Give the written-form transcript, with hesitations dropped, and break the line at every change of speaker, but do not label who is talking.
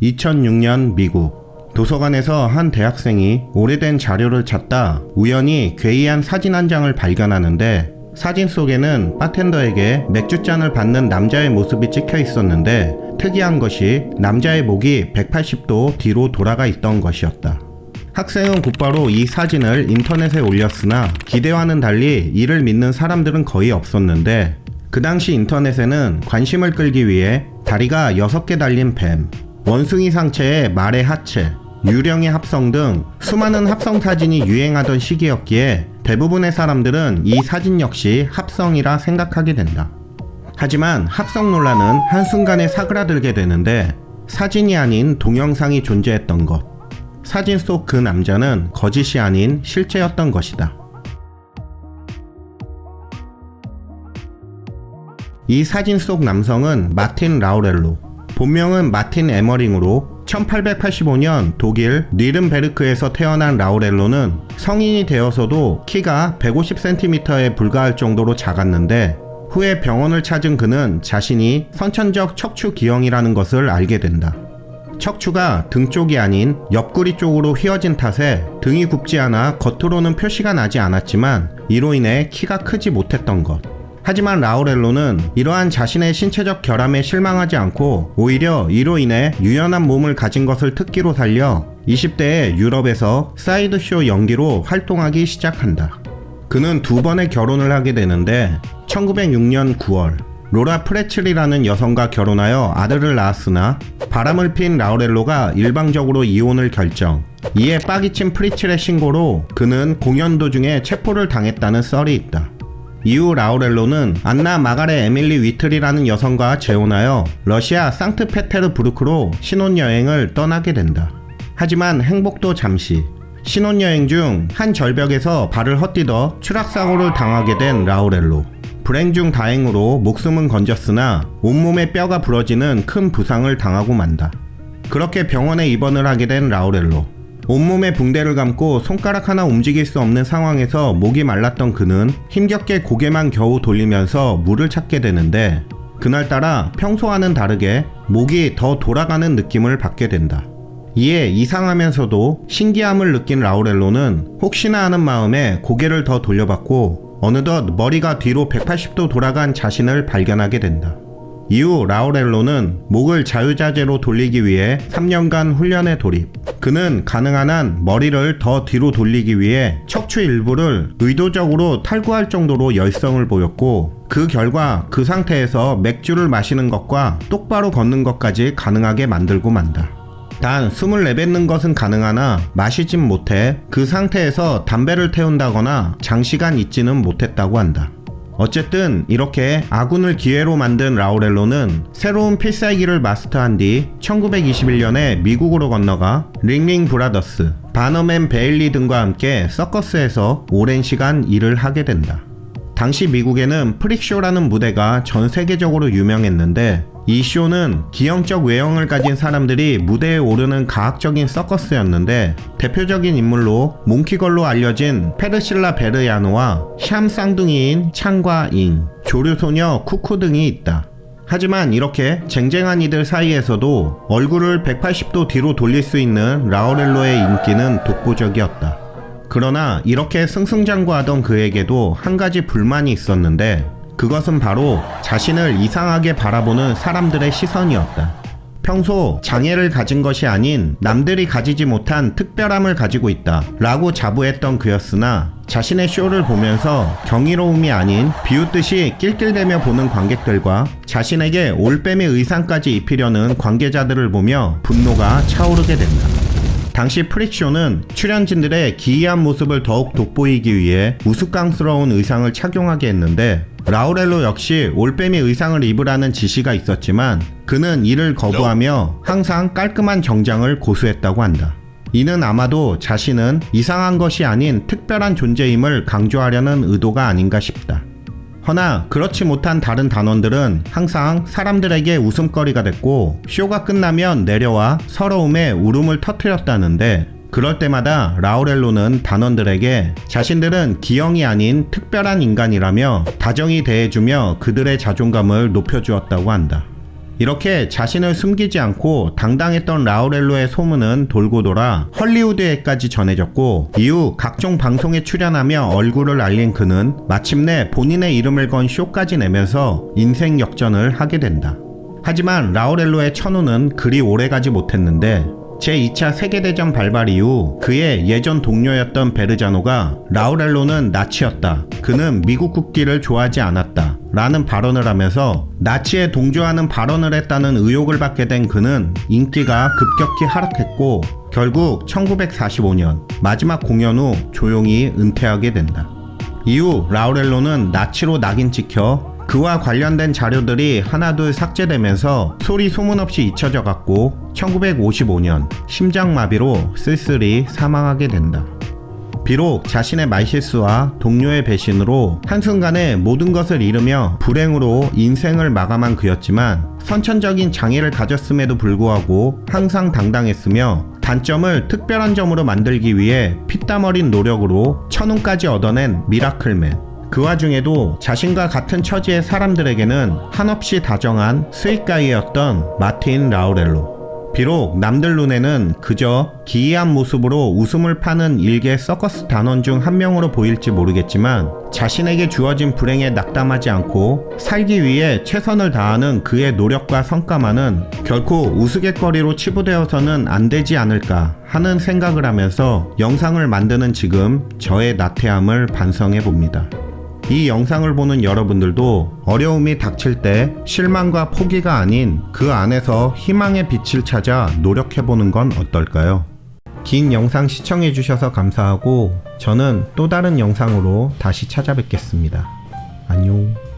2006년 미국 도서관에서 한 대학생이 오래된 자료를 찾다 우연히 괴이한 사진 한 장을 발견하는데 사진 속에는 바텐더에게 맥주잔을 받는 남자의 모습이 찍혀 있었는데 특이한 것이 남자의 목이 180도 뒤로 돌아가 있던 것이었다. 학생은 곧바로 이 사진을 인터넷에 올렸으나 기대와는 달리 이를 믿는 사람들은 거의 없었는데 그 당시 인터넷에는 관심을 끌기 위해 다리가 6개 달린 뱀, 원숭이 상체에 말의 하체, 유령의 합성 등 수많은 합성 사진이 유행하던 시기였기에 대부분의 사람들은 이 사진 역시 합성이라 생각하게 된다. 하지만 합성 논란은 한순간에 사그라들게 되는데 사진이 아닌 동영상이 존재했던 것. 사진 속 그 남자는 거짓이 아닌 실제였던 것이다. 이 사진 속 남성은 마틴 라우렐로, 본명은 마틴 에머링으로 1885년 독일 뉘른베르크에서 태어난 라우렐로는 성인이 되어서도 키가 150cm에 불과할 정도로 작았는데 후에 병원을 찾은 그는 자신이 선천적 척추 기형이라는 것을 알게 된다. 척추가 등 쪽이 아닌 옆구리 쪽으로 휘어진 탓에 등이 굽지 않아 겉으로는 표시가 나지 않았지만 이로 인해 키가 크지 못했던 것. 하지만 라우렐로는 이러한 자신의 신체적 결함에 실망하지 않고 오히려 이로 인해 유연한 몸을 가진 것을 특기로 살려 20대에 유럽에서 사이드쇼 연기로 활동하기 시작한다. 그는 2번의 결혼을 하게 되는데 1906년 9월 로라 프레첼이라는 여성과 결혼하여 아들을 낳았으나 바람을 핀 라우렐로가 일방적으로 이혼을 결정. 이에 빠기친 프리첼의 신고로 그는 공연 도중에 체포를 당했다는 썰이 있다. 이후 라우렐로는 안나 마가레 에밀리 위틀이라는 여성과 재혼하여 러시아 상트페테르부르크로 신혼여행을 떠나게 된다. 하지만 행복도 잠시. 신혼여행 중 한 절벽에서 발을 헛디뎌 추락사고를 당하게 된 라우렐로. 불행 중 다행으로 목숨은 건졌으나 온몸의 뼈가 부러지는 큰 부상을 당하고 만다. 그렇게 병원에 입원을 하게 된 라우렐로. 온몸에 붕대를 감고 손가락 하나 움직일 수 없는 상황에서 목이 말랐던 그는 힘겹게 고개만 겨우 돌리면서 물을 찾게 되는데 그날따라 평소와는 다르게 목이 더 돌아가는 느낌을 받게 된다. 이에 이상하면서도 신기함을 느낀 라우렐로는 혹시나 하는 마음에 고개를 더 돌려봤고 어느덧 머리가 뒤로 180도 돌아간 자신을 발견하게 된다. 이후 라우렐로는 목을 자유자재로 돌리기 위해 3년간 훈련에 돌입. 그는 가능한 한 머리를 더 뒤로 돌리기 위해 척추 일부를 의도적으로 탈구할 정도로 열성을 보였고 그 결과 그 상태에서 맥주를 마시는 것과 똑바로 걷는 것까지 가능하게 만들고 만다. 단 숨을 내뱉는 것은 가능하나 마시진 못해 그 상태에서 담배를 태운다거나 장시간 있지는 못했다고 한다. 어쨌든 이렇게 아군을 기회로 만든 라우렐로는 새로운 필살기를 마스터한 뒤 1921년에 미국으로 건너가 링링 브라더스, 바너맨 베일리 등과 함께 서커스에서 오랜 시간 일을 하게 된다. 당시 미국에는 프릭쇼라는 무대가 전 세계적으로 유명했는데 이 쇼는 기형적 외형을 가진 사람들이 무대에 오르는 가학적인 서커스였는데 대표적인 인물로 몽키걸로 알려진 페르실라 베르야노와 샴 쌍둥이인 창과 인, 조류소녀 쿠쿠 등이 있다. 하지만 이렇게 쟁쟁한 이들 사이에서도 얼굴을 180도 뒤로 돌릴 수 있는 라우렐로의 인기는 독보적이었다. 그러나 이렇게 승승장구하던 그에게도 한 가지 불만이 있었는데 그것은 바로 자신을 이상하게 바라보는 사람들의 시선이었다. 평소 장애를 가진 것이 아닌 남들이 가지지 못한 특별함을 가지고 있다 라고 자부했던 그였으나 자신의 쇼를 보면서 경이로움이 아닌 비웃듯이 낄낄대며 보는 관객들과 자신에게 올빼미 의상까지 입히려는 관계자들을 보며 분노가 차오르게 된다. 당시 프릭쇼는 출연진들의 기이한 모습을 더욱 돋보이기 위해 우스꽝스러운 의상을 착용하게 했는데 라우렐로 역시 올빼미 의상을 입으라는 지시가 있었지만 그는 이를 거부하며 항상 깔끔한 정장을 고수했다고 한다. 이는 아마도 자신은 이상한 것이 아닌 특별한 존재임을 강조하려는 의도가 아닌가 싶다. 허나 그렇지 못한 다른 단원들은 항상 사람들에게 웃음거리가 됐고 쇼가 끝나면 내려와 서러움에 울음을 터뜨렸다는데 그럴 때마다 라우렐로는 단원들에게 자신들은 기형이 아닌 특별한 인간이라며 다정히 대해주며 그들의 자존감을 높여주었다고 한다. 이렇게 자신을 숨기지 않고 당당했던 라우렐로의 소문은 돌고 돌아 헐리우드에까지 전해졌고, 이후 각종 방송에 출연하며 얼굴을 알린 그는 마침내 본인의 이름을 건 쇼까지 내면서 인생 역전을 하게 된다. 하지만 라우렐로의 천우는 그리 오래가지 못했는데, 제2차 세계대전 발발 이후 그의 예전 동료였던 베르자노가 라우렐로는 나치였다, 그는 미국 국기를 좋아하지 않았다 라는 발언을 하면서 나치에 동조하는 발언을 했다는 의혹을 받게 된 그는 인기가 급격히 하락했고, 결국 1945년 마지막 공연 후 조용히 은퇴하게 된다. 이후 라우렐로는 나치로 낙인 찍혀 그와 관련된 자료들이 하나둘 삭제되면서 소리 소문 없이 잊혀져 갔고, 1955년 심장마비로 쓸쓸히 사망하게 된다. 비록 자신의 말실수와 동료의 배신으로 한순간에 모든 것을 잃으며 불행으로 인생을 마감한 그였지만, 선천적인 장애를 가졌음에도 불구하고 항상 당당했으며 단점을 특별한 점으로 만들기 위해 피땀 어린 노력으로 천운까지 얻어낸 미라클맨. 그 와중에도 자신과 같은 처지의 사람들에게는 한없이 다정한 스윗가이였던 마틴 라우렐로. 비록 남들 눈에는 그저 기이한 모습으로 웃음을 파는 일개 서커스 단원 중 한 명으로 보일지 모르겠지만, 자신에게 주어진 불행에 낙담하지 않고 살기 위해 최선을 다하는 그의 노력과 성과만은 결코 우스갯거리로 치부되어서는 안 되지 않을까 하는 생각을 하면서 영상을 만드는 지금 저의 나태함을 반성해 봅니다. 이 영상을 보는 여러분들도 어려움이 닥칠 때 실망과 포기가 아닌 그 안에서 희망의 빛을 찾아 노력해보는 건 어떨까요? 긴 영상 시청해주셔서 감사하고, 저는 또 다른 영상으로 다시 찾아뵙겠습니다. 안녕.